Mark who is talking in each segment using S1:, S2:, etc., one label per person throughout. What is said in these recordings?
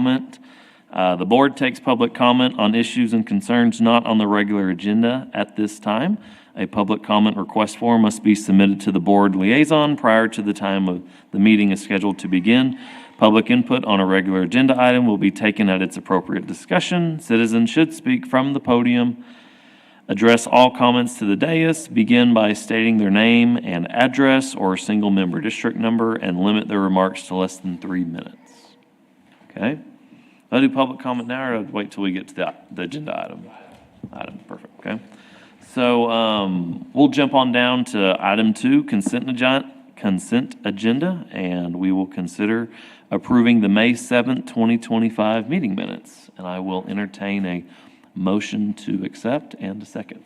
S1: comment. The board takes public comment on issues and concerns not on the regular agenda at this time. A public comment request form must be submitted to the board liaison prior to the time of the meeting is scheduled to begin. Public input on a regular agenda item will be taken at its appropriate discussion. Citizens should speak from the podium, address all comments to the dais, begin by stating their name and address or single-member district number, and limit their remarks to less than 3 minutes. Okay? I'll do public comment now, or wait till we get to the agenda item? Perfect, okay. So we'll jump on down to item 2, consent agenda, and we will consider approving the May 7th, 2025 meeting minutes. And I will entertain a motion to accept and a second.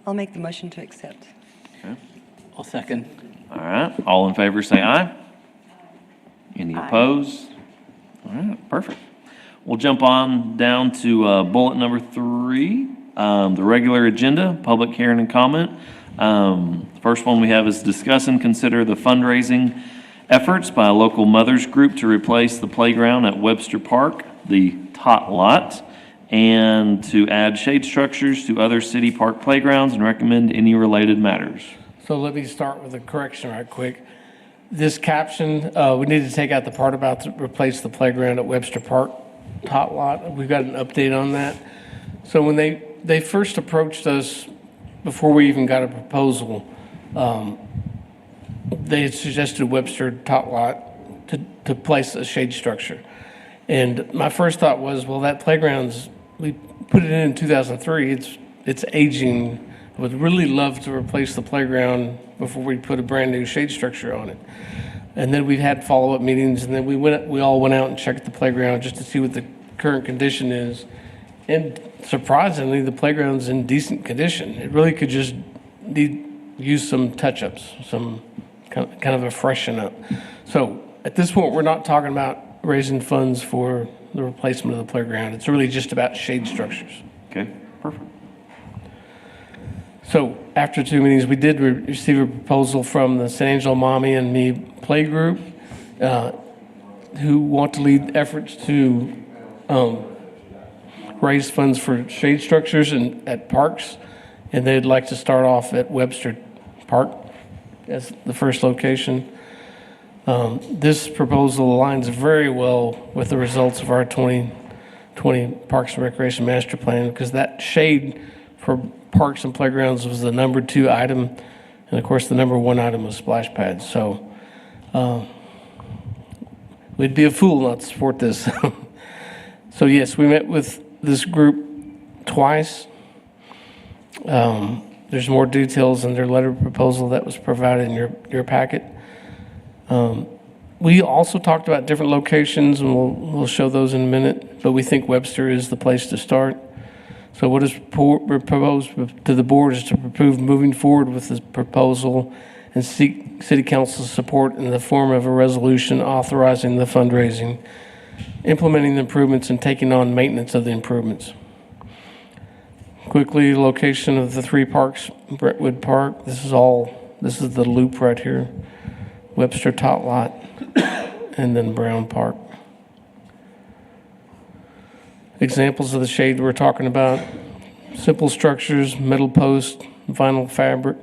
S2: I'll make the motion to accept.
S1: Okay.
S3: I'll second.
S1: All right. All in favor say aye. Any opposed? All right. Perfect. We'll jump on down to bullet number 3, the regular agenda, public hearing and comment. The first one we have is discuss and consider the fundraising efforts by a local mothers group to replace the playground at Webster Park, the tot lot, and to add shade structures to other city park playgrounds and recommend any related matters.
S4: So let me start with a correction right quick. This caption, we need to take out the part about to replace the playground at Webster Park tot lot. We've got an update on that. So when they first approached us, before we even got a proposal, they had suggested Webster tot lot to place a shade structure. And my first thought was, well, that we put it in 2003, it's aging. I would really love to replace the playground before we put a brand new shade structure on it. And then we've had follow-up meetings, and then we all went out and checked the playground just to see what the current condition is. And surprisingly, the playground's in decent condition. It really could just use some touch-ups, some kind of a freshen up. So at this point, we're not talking about raising funds for the replacement of the playground. It's really just about shade structures.
S1: Okay, perfect.
S4: So after 2 meetings, we did receive a proposal from the San Angelo Mommy and Me Play Group, who want to lead efforts to raise funds for shade structures at parks, and they'd like to start off at Webster Park as the first location. This proposal aligns very well with the results of our 2020 Parks and Recreation Master Plan, because that shade for parks and playgrounds was the number 2 item, and of course the number 1 item was splash pads. So we'd be a fool not to support this. So yes, we met with this group twice. There's more details in their letter proposal that was provided in your packet. We also talked about different locations, and we'll show those in a minute, but we think Webster is the place to start. So what is proposed to the board is to approve moving forward with this proposal and seek City Council's support in the form of a resolution authorizing the fundraising, implementing the improvements, and taking on maintenance of the improvements. Quickly, location of the 3 parks, Brentwood Park, this is the loop right here, Webster Tot Lot, and then Brown Park. Examples of the shade we're talking about: simple structures, metal post, vinyl fabric.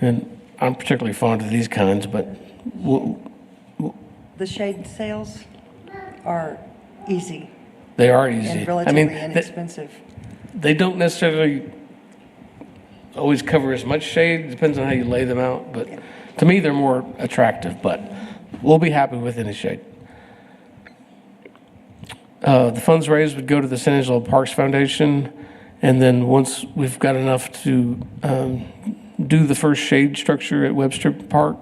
S4: And I'm particularly fond of these kinds, but
S2: The shade sales are easy
S4: they are easy.
S2: and relatively inexpensive.
S4: They don't necessarily always cover as much shade. Depends on how you lay them out. But to me, they're more attractive. But we'll be happy with any shade. The funds raised would go to the San Angelo Parks Foundation. And then once we've got enough to do the first shade structure at Webster Park,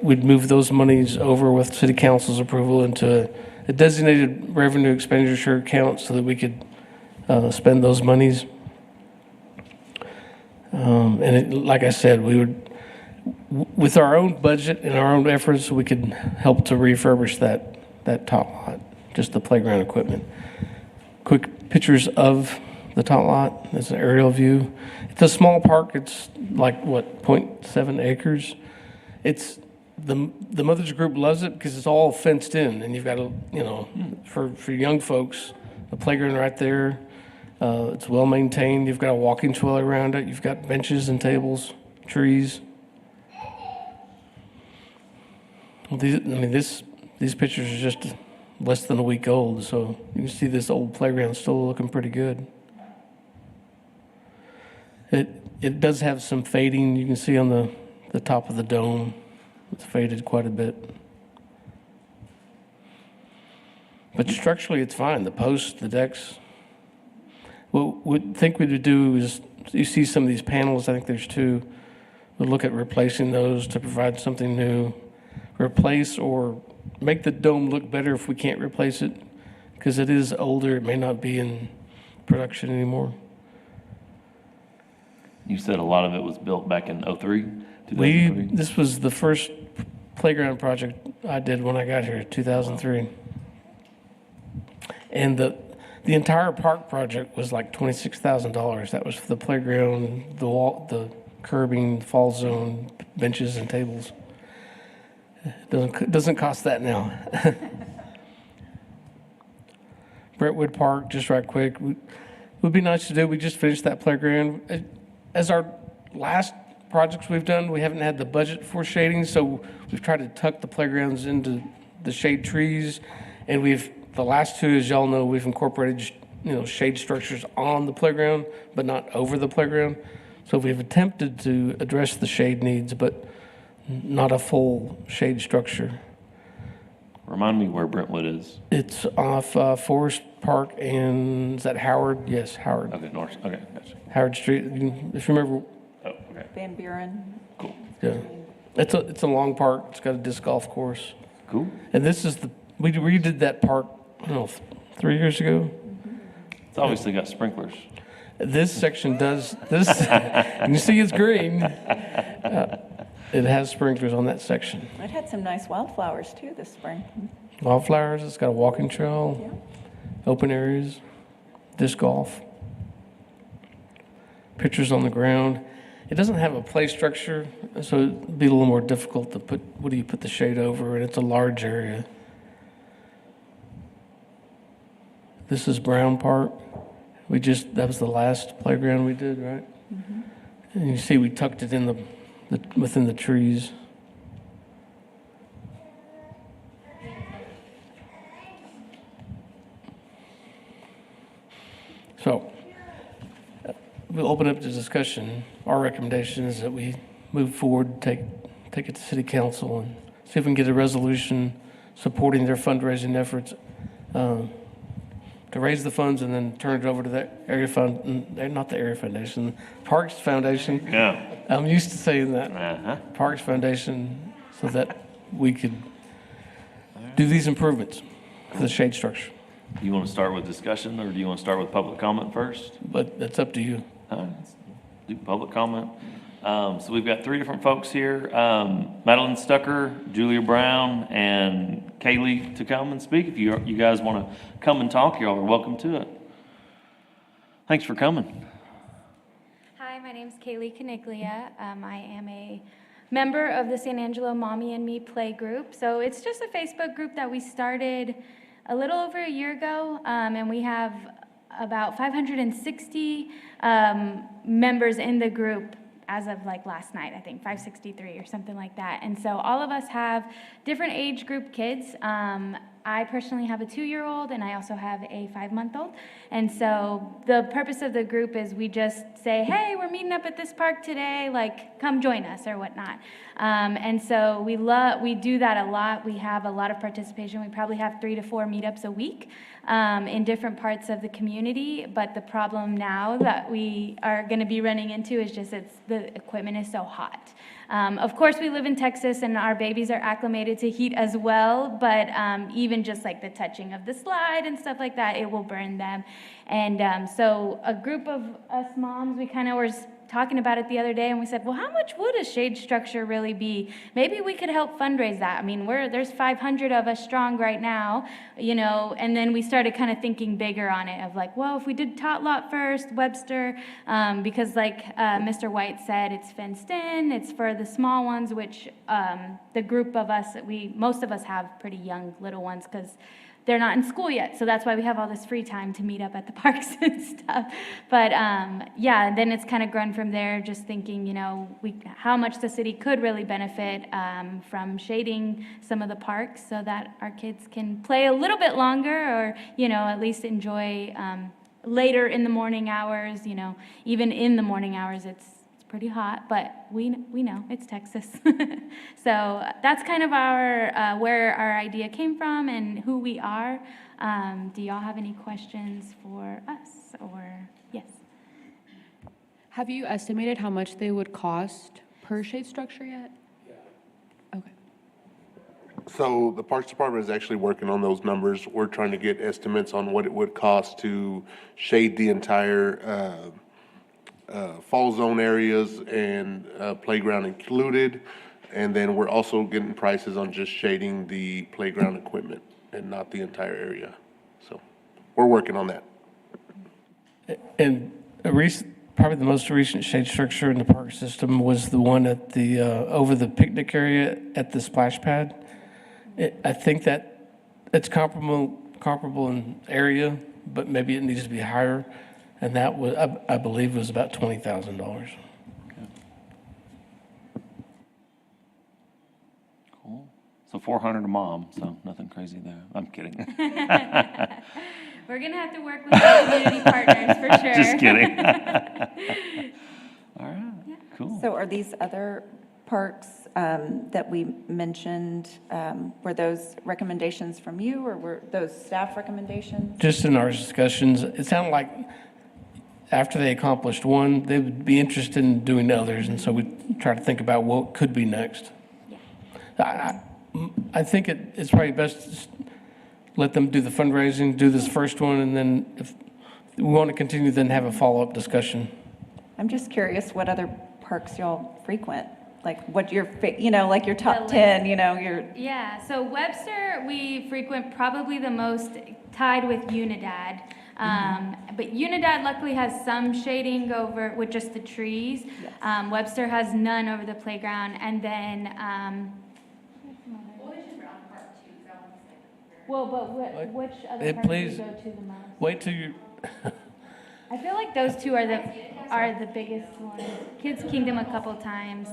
S4: we'd move those monies over with City Council's approval into a designated revenue expenditure account so that we could spend those monies. Like I said, we would, with our own budget and our own efforts, we could help to refurbish that top lot, just the playground equipment. Quick pictures of the tot lot. It's an aerial view. It's a small park. It's like, what, 0.7 acres? It's, the mothers group loves it because it's all fenced in, and you've got a, for young folks, a playground right there. It's well maintained. You've got a walking trail around it. You've got benches and tables, trees. These pictures are just less than a week old, so you can see this old playground still looking pretty good. It does have some fading. You can see on the top of the dome, it's faded quite a bit. But structurally, it's fine. The posts, the decks. What we think we would do is, you see some of these panels, I think there's two. We'll look at replacing those to provide something new. Replace or make the dome look better if we can't replace it, because it is older. It may not be in production anymore.
S1: You said a lot of it was built back in 2003?
S4: This was the first playground project I did when I got here, 2003. And the entire park project was like $26,000. That was for the playground, the wall, the curbing, fall zone, benches and tables. It doesn't cost that now. Brentwood Park, just right quick, would be nice to do. We just finished that playground. As our last projects we've done, we haven't had the budget for shading, so we've tried to tuck the playgrounds into the shade trees, and the last two, as y'all know, we've incorporated shade structures on the playground, but not over the playground. So we've attempted to address the shade needs, but not a full shade structure.
S1: Remind me where Brentwood is.
S4: It's off Forest Park and, is that Howard? Yes, Howard.
S1: Okay, north. Okay, gotcha.
S4: Howard Street. If you remember.
S1: Oh, okay.
S2: Van Buren.
S1: Cool.
S4: Yeah. It's a long park. It's got a disc golf course.
S1: Cool.
S4: And we redid that park, 3 years ago.
S1: It's obviously got sprinklers.
S4: This section does, and you see it's green. It has sprinklers on that section.
S2: It had some nice wildflowers too this spring.
S4: Wildflowers, it's got a walking trail, open areas, disc golf, pictures on the ground. It doesn't have a play structure, so it'd be a little more difficult to what do you put the shade over, and it's a large area. This is Brown Park. That was the last playground we did, right? Mm-hmm. And you see we tucked it in within the trees. So we'll open up the discussion. Our recommendation is that we move forward, take it to City Council, and see if we can get a resolution supporting their fundraising efforts to raise the funds and then turn it over to the area fund, not the area foundation, Parks Foundation.
S1: Yeah.
S4: I'm used to saying that.
S1: Uh-huh.
S4: Parks Foundation, so that we could do these improvements for the shade structure.
S1: Do you want to start with discussion, or do you want to start with public comment first?
S4: But that's up to you.
S1: All right, let's do public comment. So we've got three different folks here. Madeline Stucker, Julia Brown, and Kaylee to come and speak. If you guys want to come and talk, y'all are welcome to it. Thanks for coming.
S3: Hi, my name's Kaylee Caniglia. I am a member of the San Angelo Mommy and Me Play Group. So it's just a Facebook group that we started a little over a year ago, and we have about 560 members in the group as of like last night, I think 563 or something like that. And so all of us have different age group kids. I personally have a 2-year-old, and I also have a 5-month-old. And so the purpose of the group is we just say, hey, we're meeting up at this park today, like come join us or whatnot. And so we do that a lot. We have a lot of participation. We probably have 3 to 4 meetups a week in different parts of the community. But the problem now that we are going to be running into is just the equipment is so hot. Of course, we live in Texas, and our babies are acclimated to heat as well, but even just like the touching of the slide and stuff like that, it will burn them. And so a group of us moms, we kind of were talking about it the other day, and we said, well, how much would a shade structure really be? Maybe we could help fundraise that. I mean, there's 500 of us strong right now, you know, and then we started kind of thinking bigger on it of like, well, if we did Tot Lot first, Webster, because like Mr. White said, it's fenced in, it's for the small ones, which the group of us, most of us have pretty young little ones because they're not in school yet, so that's why we have all this free time to meet up at the parks and stuff. But yeah, then it's kind of grown from there, just thinking, you know, how much the city could really benefit from shading some of the parks so that our kids can play a little bit longer, or, you know, at least enjoy later in the morning hours. You know, even in the morning hours, it's pretty hot, but we know it's Texas. So that's kind of our where our idea came from and who we are. Do y'all have any questions for us, or yes?
S5: Have you estimated how much they would cost per shade structure yet? Okay.
S6: So the Parks Department is actually working on those numbers. We're trying to get estimates on what it would cost to shade the entire fall zone areas and playground included. And then we're also getting prices on just shading the playground equipment and not the entire area. So we're working on that.
S4: And probably the most recent shade structure in the park system was the one at the, over the picnic area at the splash pad. I think that it's comparable in area, but maybe it needs to be higher. And that was, I believe, was about $20,000.
S1: Cool. So 400 a mom, so nothing crazy there. I'm kidding.
S3: We're gonna have to work with the community partners for sure.
S1: Just kidding. All right, cool.
S7: So are these other parks that we mentioned, were those recommendations from you, or were those staff recommendations?
S4: Just in our discussions, it sounded like after they accomplished one, they would be interested in doing others, and so we try to think about what could be next. I think it's probably best to just let them do the fundraising, do this first one, and then if we want to continue, then have a follow-up discussion.
S7: I'm just curious what other parks y'all frequent, like what your, like your
S3: The
S7: top
S3: list.
S7: 10, your.
S3: Yeah, so Webster, we frequent probably the most, tied with Unidad. But Unidad luckily has some shading over with just the trees.
S7: Yes.
S3: Webster has none over the playground, and then, well, but which other
S4: Hey,
S3: park do you
S4: please.
S3: go to the most?
S4: Wait till you,
S3: I feel like those two are the biggest ones. Kids Kingdom a couple times,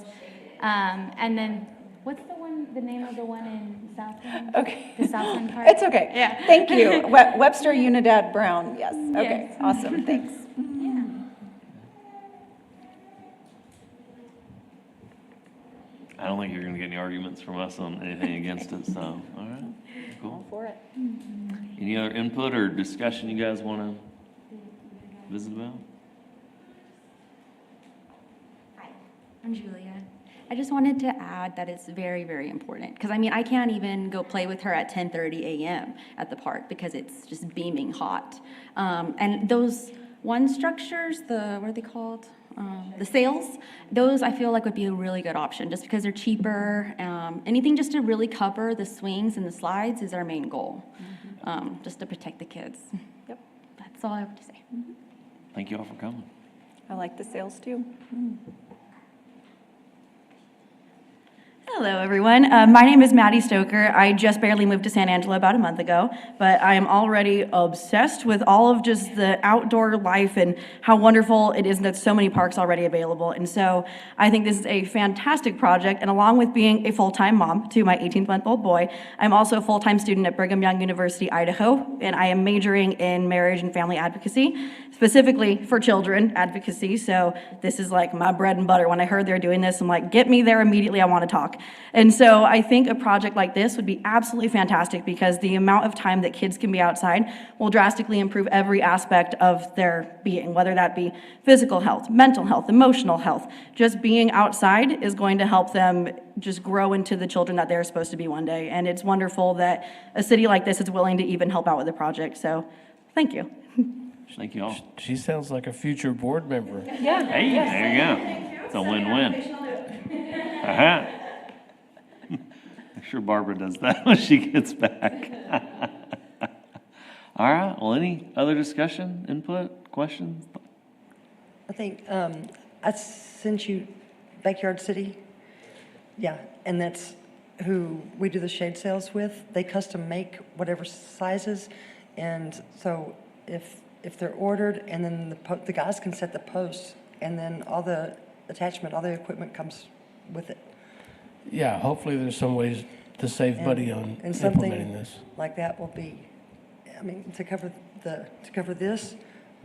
S3: and then what's the name of the one in Southland?
S7: Okay.
S3: The Southland Park.
S7: It's okay.
S3: Yeah.
S7: Thank you. Webster, Unidad, Brown, yes. Okay,
S3: Yes.
S7: awesome, thanks.
S3: Yeah.
S1: I don't think you're gonna get any arguments from us on anything against it, so, all right, cool.
S7: For it.
S1: Any other input or discussion you guys wanna visit about?
S8: Hi, I'm Julia. I just wanted to add that it's very, very important, because I mean, I can't even go play with her at 10:30 a.m. at the park because it's just beaming hot. And those one structures, what are they called? The sails, those I feel like would be a really good option just because they're cheaper. Anything just to really cover the swings and the slides is our main goal, just to protect the kids.
S7: Yep.
S8: That's all I have to say.
S1: Thank you all for coming.
S7: I like the sales too.
S9: Hello, everyone. My name is Maddie Stoker. I just barely moved to San Angelo about a month ago, but I am already obsessed with all of just the outdoor life and how wonderful it is that so many parks already available. And so I think this is a fantastic project. And along with being a full-time mom to my 18-month-old boy, I'm also a full-time student at Brigham Young University, Idaho, and I am majoring in marriage and family advocacy, specifically for children advocacy. So this is like my bread and butter. When I heard they're doing this, I'm like, get me there immediately. I want to talk. And so I think a project like this would be absolutely fantastic because the amount of time that kids can be outside will drastically improve every aspect of their being, whether that be physical health, mental health, emotional health. Just being outside is going to help them just grow into the children that they're supposed to be one day. And it's wonderful that a city like this is willing to even help out with the project. So thank you.
S1: Thank you all.
S4: She sounds like a future board member.
S9: Yeah.
S1: Hey, there you go. It's a win-win. Uh-huh. I'm sure Barbara does that when she gets back. All right, well, any other discussion, input, questions?
S2: I think, I sent you Backyard City. Yeah, and that's who we do the shade sales with. They custom make whatever sizes. And so if they're ordered, and then the guys can set the posts, and then all the attachment, all the equipment comes with it.
S4: Yeah, hopefully there's some ways to save money on
S2: And
S4: implementing
S2: something
S4: this.
S2: like that will be, I mean, to cover this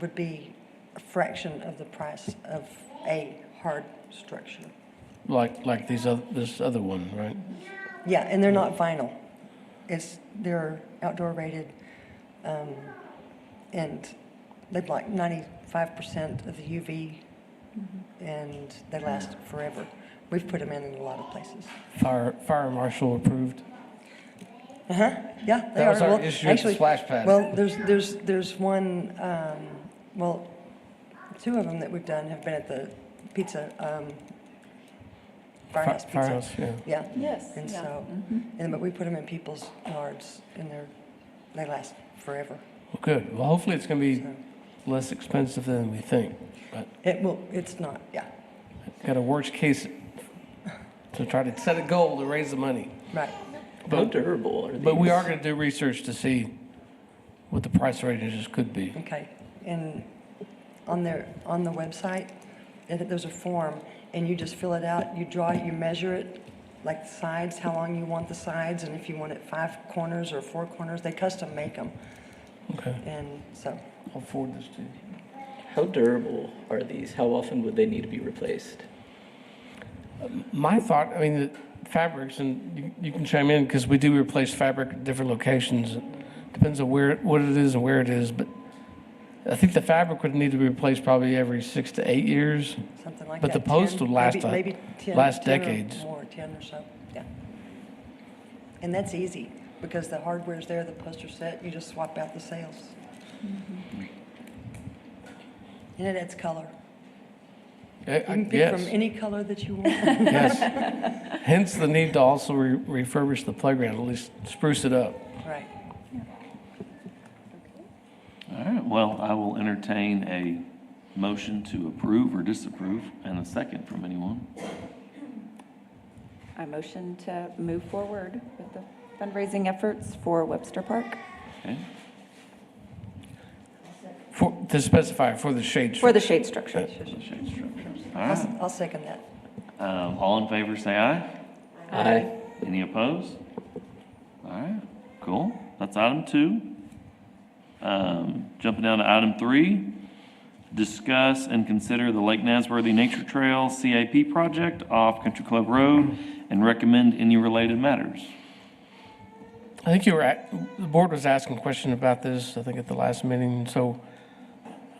S2: would be a fraction of the price of a hard structure.
S4: Like this other one, right?
S2: Yeah, and they're not vinyl. They're outdoor rated, and they block 95% of the UV, and they last forever. We've put them in a lot of places.
S4: Fire marshal approved.
S2: Yeah, they
S4: That
S2: are.
S4: was our
S2: Well,
S4: issue at the
S2: actually,
S4: splash pad.
S2: Well, there's one, well, two of them that we've done have been at the pizza, Firehouse Pizza.
S4: Firehouse, yeah.
S2: Yeah.
S7: Yes,
S2: And
S7: yeah.
S2: so, but we put them in people's yards, and they last forever.
S4: Well, good. Well, hopefully it's going to be less expensive than we think. But
S2: It's not, yeah,
S4: got a worst case to try to set a goal to raise the money.
S2: right.
S10: How durable are these?
S4: But we are going to do research to see what the price ranges could be.
S2: Okay, and on the website, there's a form, and you just fill it out, you draw it, you measure it, like the sides, how long you want the sides, and if you want it 5 corners or 4 corners, they custom make them,
S4: Okay.
S2: and so,
S4: I'll forward this to you.
S10: How durable are these? How often would they need to be replaced?
S4: My thought, I mean, the fabrics, and you can chime in because we do replace fabric at different locations. It depends on what it is and where it is, but I think the fabric would need to be replaced probably every 6 to 8 years.
S2: something like
S4: But
S2: that.
S4: the post
S2: 10,
S4: would last
S2: maybe 10,
S4: last
S2: 10 or
S4: decades.
S2: more, 10 or so, yeah. And that's easy, because the hardware's there, the poster's set, you just swap out the sails. And it adds color. You can pick from
S4: Yes,
S2: any color that you want.
S4: yes. Hence the need to also refurbish the playground, at least spruce it up.
S2: Right.
S1: All right, well, I will entertain a motion to approve or disapprove, and a second from anyone.
S7: I motion to move forward with the fundraising efforts for Webster Park.
S1: Okay,
S4: To specify for the shade
S7: For
S4: structure.
S7: the shade structure.
S1: the shade structures. All right,
S2: I'll second that.
S1: all in favor, say aye.
S10: Aye.
S1: Any opposed? All right, cool. That's item 2. Jumping down to item 3, discuss and consider the Lake Nasworthy Nature Trail CAP project off Country Club Road and recommend any related matters.
S4: I think the board was asking a question about this, I think at the last meeting, so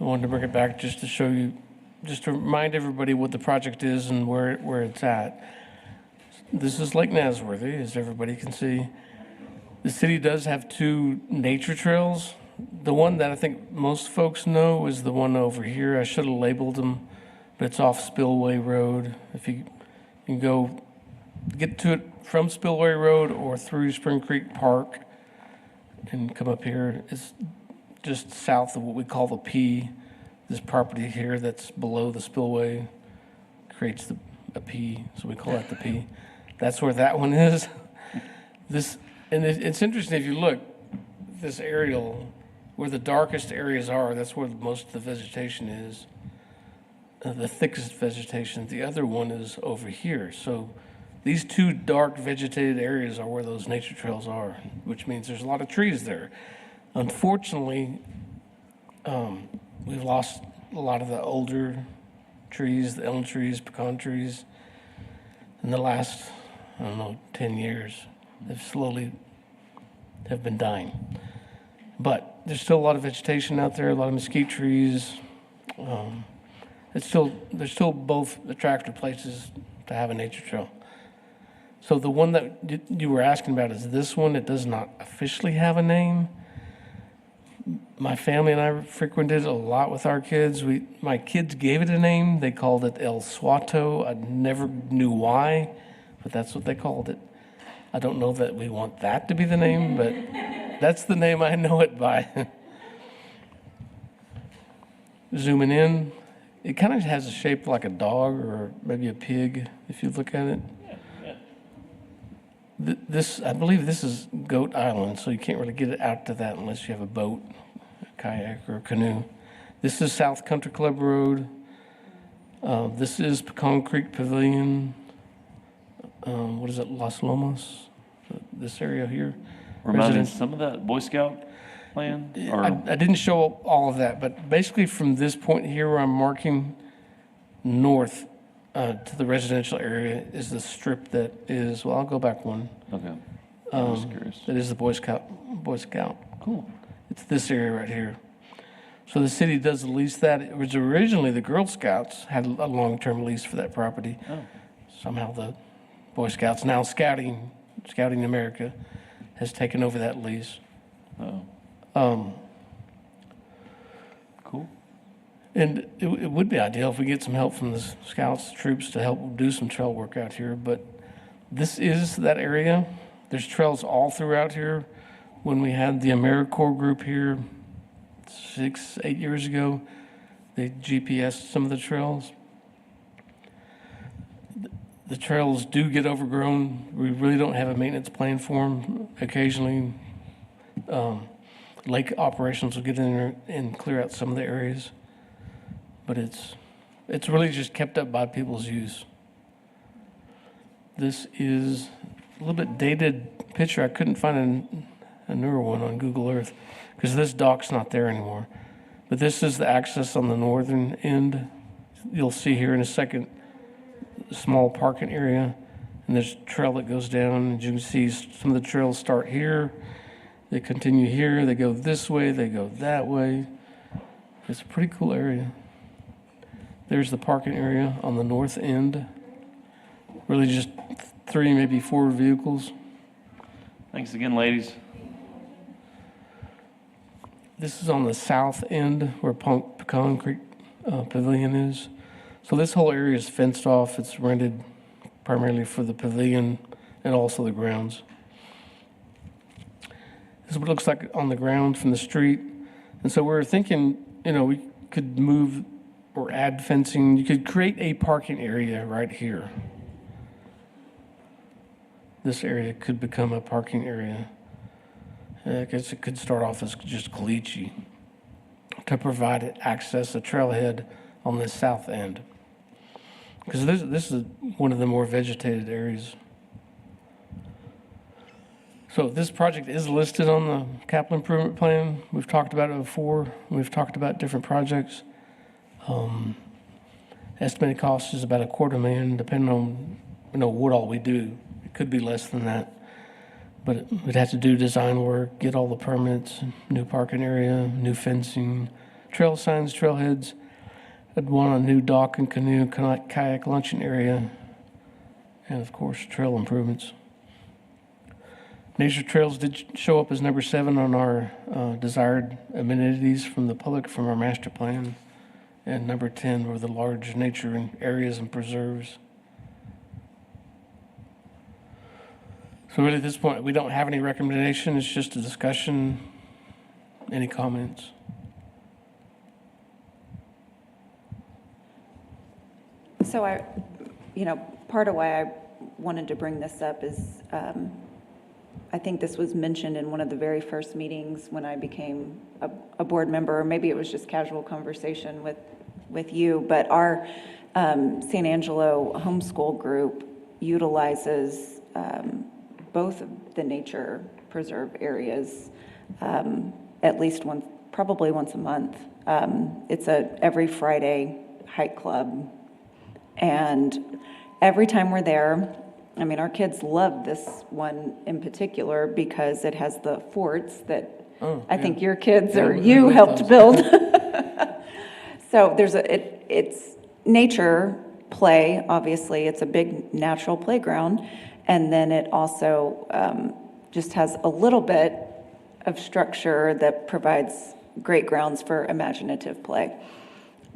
S4: I wanted to bring it back just to show you, just to remind everybody what the project is and where it's at. This is Lake Nasworthy, as everybody can see. The city does have 2 nature trails. The one that I think most folks know is the one over here. I should have labeled them, but it's off Spillway Road. If you can go get to it from Spillway Road or through Spring Creek Park and come up here. It's just south of what we call the P. This property here that's below the spillway creates a P, so we call that the P. That's where that one is. It's interesting if you look, this aerial, where the darkest areas are, that's where most of the vegetation is, the thickest vegetation. The other one is over here. So these 2 dark vegetated areas are where those nature trails are, which means there's a lot of trees there. Unfortunately, we've lost a lot of the older trees, the elm trees, pecan trees, in the last, 10 years. They've slowly have been dying. But there's still a lot of vegetation out there, a lot of mesquite trees. There's still both attractive places to have a nature trail. So the one that you were asking about is this one. It does not officially have a name. My family and I frequented it a lot with our kids. My kids gave it a name. They called it El Suato. I never knew why, but that's what they called it. I don't know that we want that to be the name, but that's the name I know it by. Zooming in, it kind of has a shape like a dog or maybe a pig, if you look at it. This, I believe this is Goat Island, so you can't really get it out to that unless you have a boat, a kayak, or a canoe. This is South Country Club Road. This is Pecan Creek Pavilion. What is it, Las Lomas? This area here.
S1: Remind me,
S4: Residence-
S1: some of that Boy Scout land?
S4: I didn't show all of that, but basically from this point here where I'm marking north to the residential area is the strip that is, well, I'll go back one.
S1: Okay. I'm just curious.
S4: That is the Boy Scout.
S1: Cool.
S4: It's this area right here. So the city does lease that. It was originally the Girl Scouts had a long-term lease for that property.
S1: Oh.
S4: Somehow the Boy Scouts, now Scouting America, has taken over that lease.
S1: Oh. Cool.
S4: And it would be ideal if we get some help from the Scouts troops to help do some trail work out here, but this is that area. There's trails all throughout here. When we had the AmeriCorps group here 6-8 years ago, they GPSed some of the trails. The trails do get overgrown. We really don't have a maintenance plan for them. Occasionally, lake operations will get in there and clear out some of the areas. But it's really just kept up by people's use. This is a little bit dated picture. I couldn't find a newer one on Google Earth because this dock's not there anymore. But this is the access on the northern end. You'll see here in a second a small parking area, and there's a trail that goes down. As you can see, some of the trails start here. They continue here. They go this way. They go that way. It's a pretty cool area. There's the parking area on the north end. Really just 3, maybe 4 vehicles.
S1: Thanks again, ladies.
S4: This is on the south end where Pecan Creek Pavilion is. So this whole area is fenced off. It's rented primarily for the pavilion and also the grounds. This is what it looks like on the ground from the street. And so we're thinking, we could move or add fencing. You could create a parking area right here. This area could become a parking area. I guess it could start off as just caliche to provide access, a trailhead on the south end. Because this is one of the more vegetated areas. So this project is listed on the capital improvement plan. We've talked about it before. We've talked about different projects. Estimated cost is about $250,000, depending on what all we do. It could be less than that. But we'd have to do design work, get all the permits, new parking area, new fencing, trail signs, trailheads. I'd want a new dock and canoe, kayak luncheon area, and of course, trail improvements. Nature trails did show up as number 7 on our desired amenities from the public from our master plan. And number 10 were the large nature areas and preserves. So really at this point, we don't have any recommendation. It's just a discussion. Any comments?
S7: So part of why I wanted to bring this up is I think this was mentioned in one of the very first meetings when I became a board member, or maybe it was just casual conversation with you, but our San Angelo homeschool group utilizes both of the nature preserve areas at least probably once a month. It's a every Friday hike club. And every time we're there, our kids love this one in particular because it has the forts that I think your kids or you helped build. So it's nature play, obviously. It's a big natural playground. And then it also just has a little bit of structure that provides great grounds for imaginative play.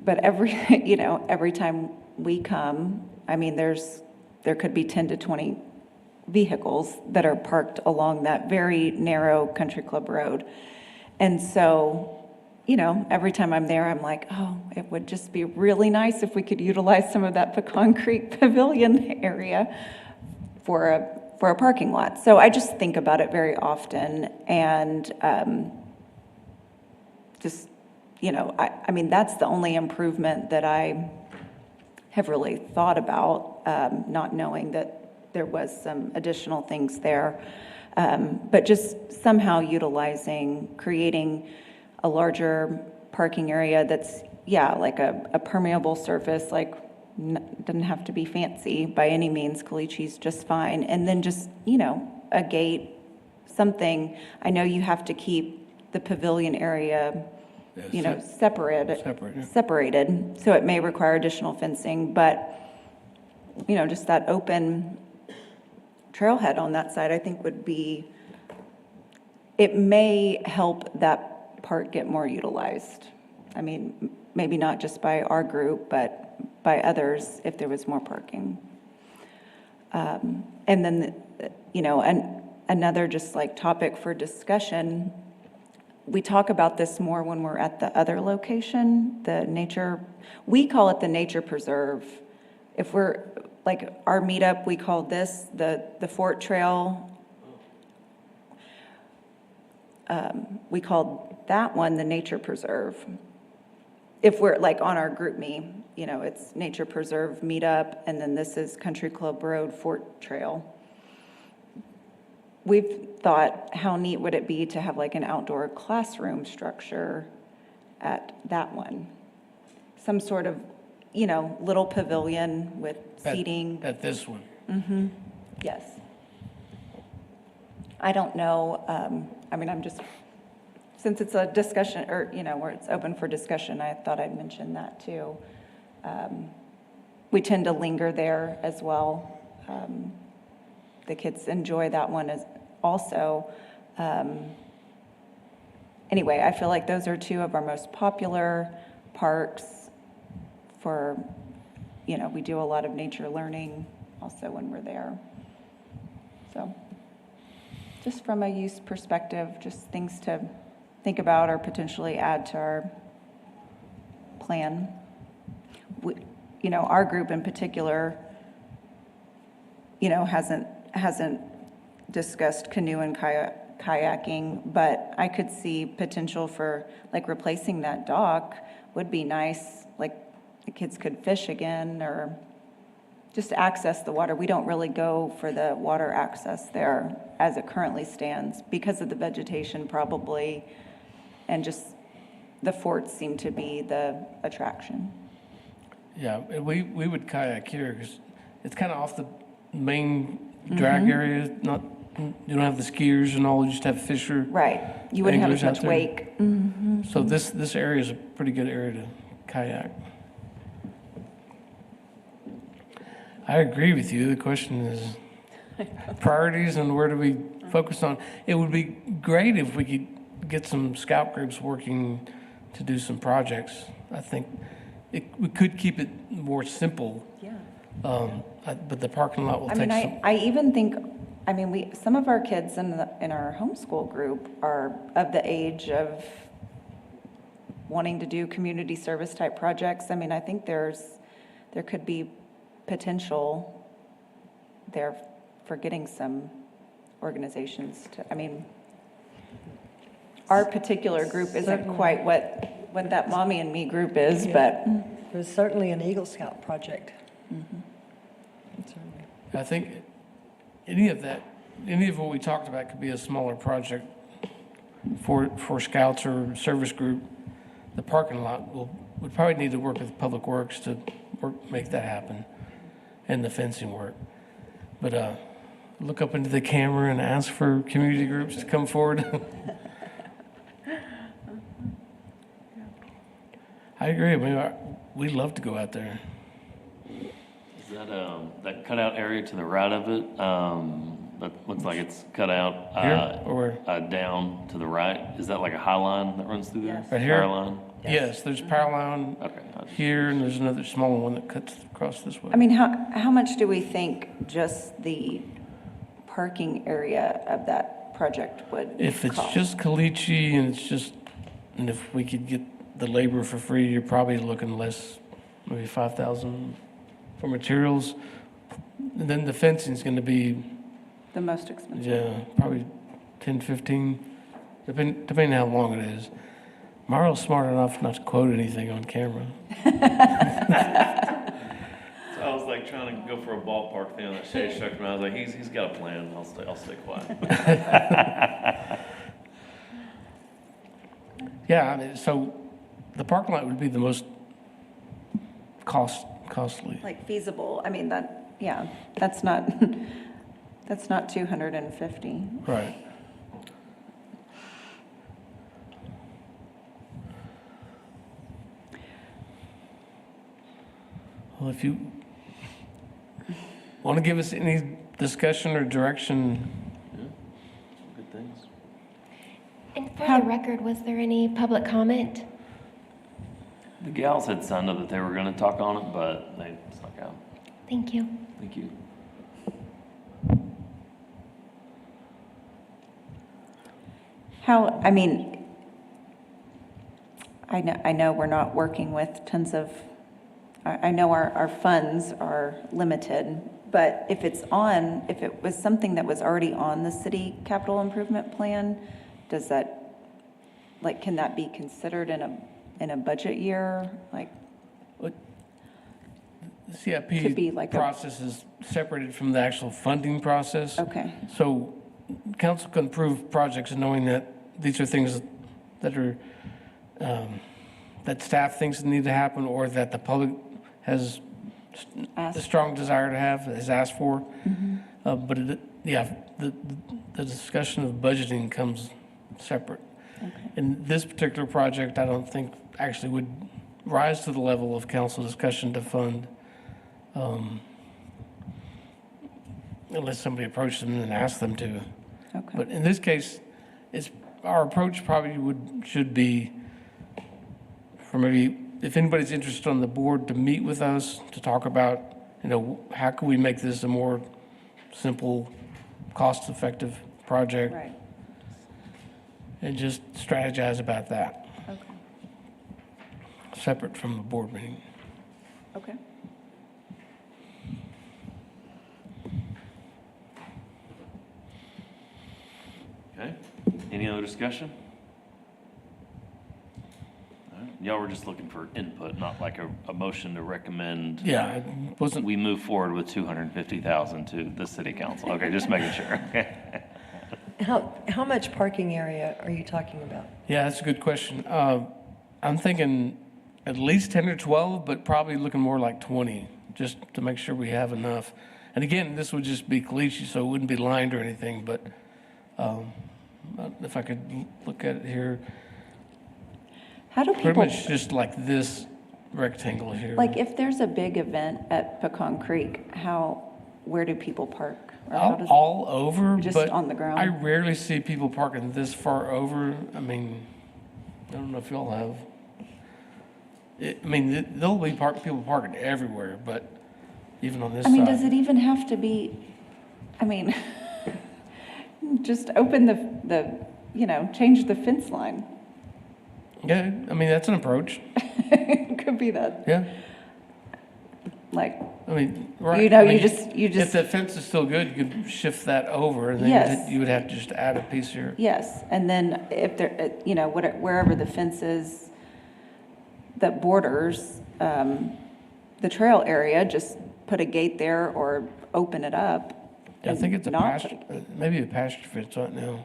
S7: But every time we come, I mean, there could be 10 to 20 vehicles that are parked along that very narrow country club road. And so, every time I'm there, I'm like, oh, it would just be really nice if we could utilize some of that Pecan Creek Pavilion area for a parking lot. So I just think about it very often, and I mean, that's the only improvement that I have really thought about, not knowing that there was some additional things there. But just somehow creating a larger parking area that's, like a permeable surface, like doesn't have to be fancy by any means. Calici's just fine. And then just, a gate, something. I know you have to keep the pavilion area, separated. So it may require additional fencing, but, just that open trailhead on that side, I think it may help that park get more utilized. I mean, maybe not just by our group, but by others if there was more parking. And then, another just like topic for discussion, we talk about this more when we're at the other location, we call it the nature preserve. If we're, like our meetup, we call this the Fort Trail. We called that one the nature preserve. If we're like on our group it's nature preserve meetup, and then this is Country Club Road Fort Trail. We've thought, how neat would it be to have like an outdoor classroom structure at that one? Some sort of, little pavilion with seating.
S4: At this one.
S7: Mm-hmm. Yes. I don't know, I'm just, since it's a discussion, or, where it's open for discussion, I thought I'd mention that too. We tend to linger there as well. The kids enjoy that one as also. Anyway, I feel like those are two of our most popular parks for, we do a lot of nature learning also when we're there. So just from a use perspective, just things to think about or potentially add to our plan. Our group in particular, hasn't discussed canoe and kayaking, but I could see potential for like replacing that dock would be nice. Like the kids could fish again or just access the water. We don't really go for the water access there as it currently stands because of the vegetation probably, and just the forts seem to be the attraction.
S4: Yeah, we would kayak here because it's kind of off the main drag area. You don't have the skiers and all. You just have fisher.
S7: Right. You wouldn't have as
S4: anglers
S7: much
S4: out there.
S7: wake. Mm-hmm.
S4: So this area is a pretty good area to kayak. I agree with you. The question is priorities and where do we focus on? It would be great if we could get some scout groups working to do some projects. I think we could keep it more simple.
S7: Yeah.
S4: But the parking lot will take some.
S7: I even think, some of our kids in our homeschool group are of the age of wanting to do community service type projects. I think there could be potential there for getting some organizations to, our particular group isn't quite what that Mommy and Me group is, but.
S2: There's certainly an Eagle Scout project.
S7: Mm-hmm.
S2: Certainly.
S4: I think any of what we talked about could be a smaller project for scouts or service group. The parking lot would probably need to work with Public Works to make that happen, and the fencing work. But look up into the camera and ask for community groups to come forward. I agree. We'd love to go out there.
S1: Is that that cutout area to the right of it, that looks like it's cut out.
S4: Here, or
S1: Down to the right. Is that like a high line that runs through there?
S2: Yes.
S4: Right here?
S1: Power line?
S4: yes, there's power line
S1: Okay. I just-
S4: here, and there's another smaller one that cuts across this way.
S7: I mean, how much do we think just the parking area of that project would cost?
S4: If it's just caliche and if we could get the labor for free, you're probably looking less, maybe 5,000 for materials. And then the fencing's gonna be,
S7: The most expensive?
S4: yeah, probably 10, 15, depending how long it is. Mario's smart enough not to quote anything on camera.
S1: So I was like trying to go for a ballpark thing on that shade structure, and I was like, he's got a plan. I'll stay quiet.
S4: Yeah, I mean, so the parking lot would be the most costly.
S7: Like feasible, I mean, that's not, that's not 250.
S4: Right. Well, if you want to give us any discussion or direction,
S1: Good things.
S11: And for the record, was there any public comment?
S1: The gals had sounded that they were going to talk on it, but they snuck out.
S11: Thank you.
S1: Thank you.
S7: How, I mean, I know we're not working with tons of, I know our funds are limited, but if it was something that was already on the city capital improvement plan, does that, like, can that be considered in a budget year? Like,
S4: the
S7: Could be
S4: CIP
S7: like a-
S4: process is separated from the actual funding process.
S7: okay,
S4: So council can approve projects knowing that these are things that are, that staff thinks need to happen or that the public has a
S7: ask,
S4: strong desire to have, has asked for. But the discussion of budgeting comes separate.
S7: okay,
S4: And this particular project, I don't think actually would rise to the level of council discussion to fund, unless somebody approached them and asked them to.
S7: okay.
S4: But in this case, our approach probably should be for maybe, if anybody's interested on the board, to meet with us, to talk about, how can we make this a more simple, cost-effective project,
S7: Right,
S4: and just strategize about that,
S7: okay,
S4: separate from the board meeting.
S7: okay.
S1: Okay. Any other discussion? All right. Y'all were just looking for input, not like a motion to recommend
S4: Yeah, it wasn't,
S1: we move forward with 250,000 to the city council. Okay, just making sure.
S2: How much parking area are you talking about?
S4: yeah, that's a good question. I'm thinking at least 10 or 12, but probably looking more like 20, just to make sure we have enough. And again, this would just be caliche, so it wouldn't be lined or anything, but if I could look at it here,
S7: How do
S4: pretty
S7: people,
S4: much just like this rectangle here.
S7: like, if there's a big event at Pecan Creek, where do people park? Or how does-
S4: All over,
S7: Just
S4: but
S7: on the ground?
S4: I rarely see people parking this far over. I mean, I don't know if y'all have. There'll be people parking everywhere, but even on this
S7: I mean,
S4: side.
S7: does it even have to be, I mean, just open change the fence line.
S4: Yeah, that's an approach.
S7: It could be that,
S4: Yeah,
S7: like,
S4: right.
S7: you know,
S4: I mean,
S7: you
S4: If
S7: just,
S4: the fence is still good, you could shift that over, and then
S7: Yes.
S4: you would have to just add a piece here.
S7: yes, and then if there, wherever the fence is that borders the trail area, just put a gate there or open it up.
S4: Yeah, I think it's a
S7: and not
S4: pasture,
S7: put-
S4: maybe a pasture fence right now.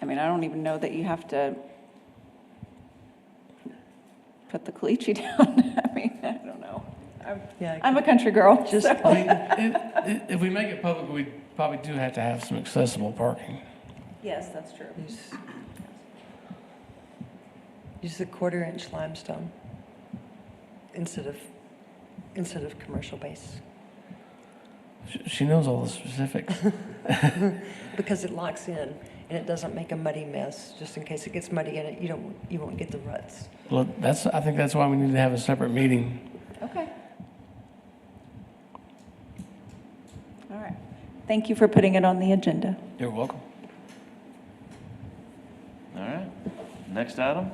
S7: I mean, I don't even know that you have to put the caliche down. I mean, I don't know.
S2: Yeah,
S7: I'm a country girl,
S2: Just-
S7: so.
S4: If we make it public, we probably do have to have some accessible parking.
S7: Yes, that's true.
S2: use a 1/4-inch limestone instead of commercial base.
S4: She knows all the specifics.
S2: Because it locks in and it doesn't make a muddy mess, just in case it gets muddy in it, you won't get the ruts.
S4: Well, I think that's why we need to have a separate meeting.
S7: Okay. All right. Thank you for putting it on the agenda.
S4: You're welcome.
S1: All right, next item.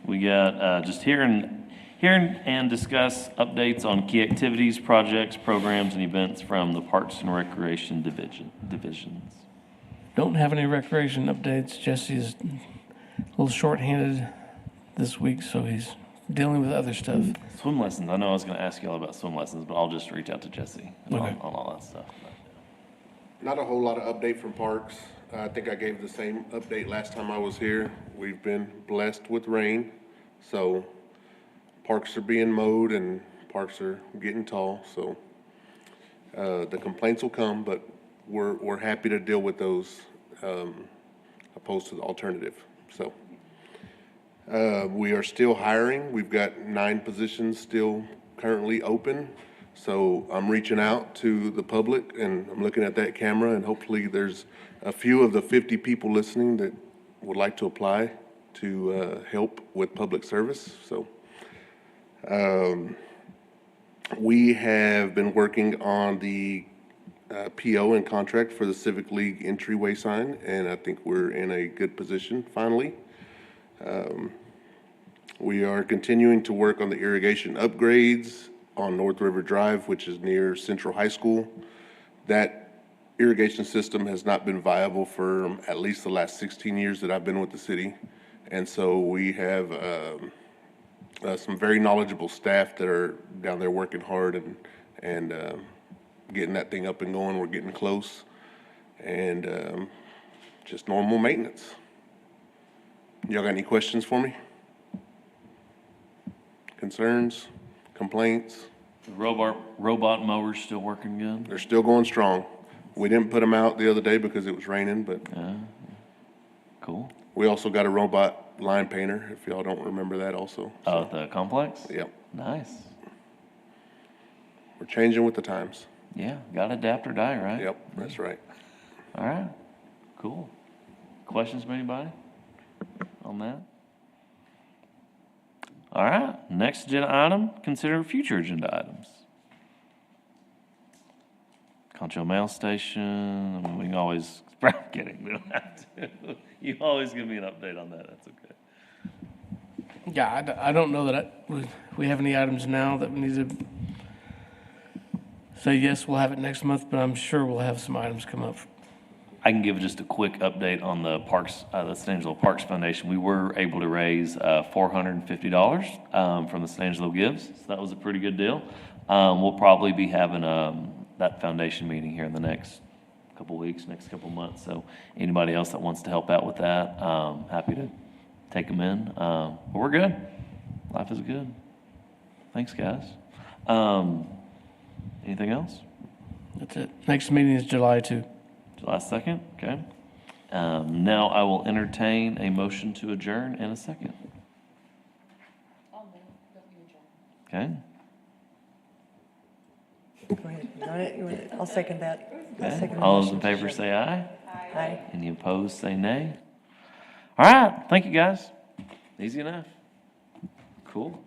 S1: We got just hear and discuss updates on key activities, projects, programs, and events from the Parks and Recreation divisions.
S4: Don't have any recreation updates. Jesse's a little short-handed this week, so he's dealing with other stuff.
S1: Swim lessons. I know I was going to ask y'all about swim lessons, but I'll just reach out to Jesse on all that stuff.
S6: Not a whole lot of update from parks. I think I gave the same update last time I was here. We've been blessed with rain, so parks are being mowed and parks are getting tall, so the complaints will come, but we're happy to deal with those opposed to the alternative. So we are still hiring. We've got 9 positions still currently open. So I'm reaching out to the public and I'm looking at that camera, and hopefully there's a few of the 50 people listening that would like to apply to help with public service. So we have been working on the PO and contract for the Civic League entryway sign, and I think we're in a good position finally. We are continuing to work on the irrigation upgrades on North River Drive, which is near Central High School. That irrigation system has not been viable for at least the last 16 years that I've been with the city. And so we have some very knowledgeable staff that are down there working hard and getting that thing up and going. We're getting close. And just normal maintenance. Y'all got any questions for me? Concerns? Complaints?
S1: The robot mowers still working good?
S6: They're still going strong. We didn't put them out the other day because it was raining, but
S1: Cool.
S6: we also got a robot line painter, if y'all don't remember that also.
S1: Oh, at the complex?
S6: Yep.
S1: Nice.
S6: We're changing with the times.
S1: Yeah, gotta adapt or die, right?
S6: Yep, that's right.
S1: All right, cool. Questions from anybody on that? All right, next agenda item, consider future agenda items. Concho Mail Station, we can always, I'm kidding, we don't have to. You always give me an update on that, that's okay.
S4: Yeah, I don't know that we have any items now that we need to say, yes, we'll have it next month, but I'm sure we'll have some items come up.
S1: I can give just a quick update on the parks, the San Angelo Parks Foundation. We were able to raise $450 from the San Angelo Gives, so that was a pretty good deal. We'll probably be having that foundation meeting here in the next couple weeks, next couple months. So anybody else that wants to help out with that, happy to take them in. But we're good. Life is good. Thanks, guys. Anything else?
S4: That's it. Next meeting is July 2.
S1: July 2nd, okay. Now I will entertain a motion to adjourn in a second. Okay,
S2: Go ahead. I'll second that. I'll
S1: okay.
S2: second the
S1: All those in
S2: motion.
S1: favor say aye.
S2: Aye.
S1: Any opposed, say nay. All right, thank you, guys. Easy enough. Cool.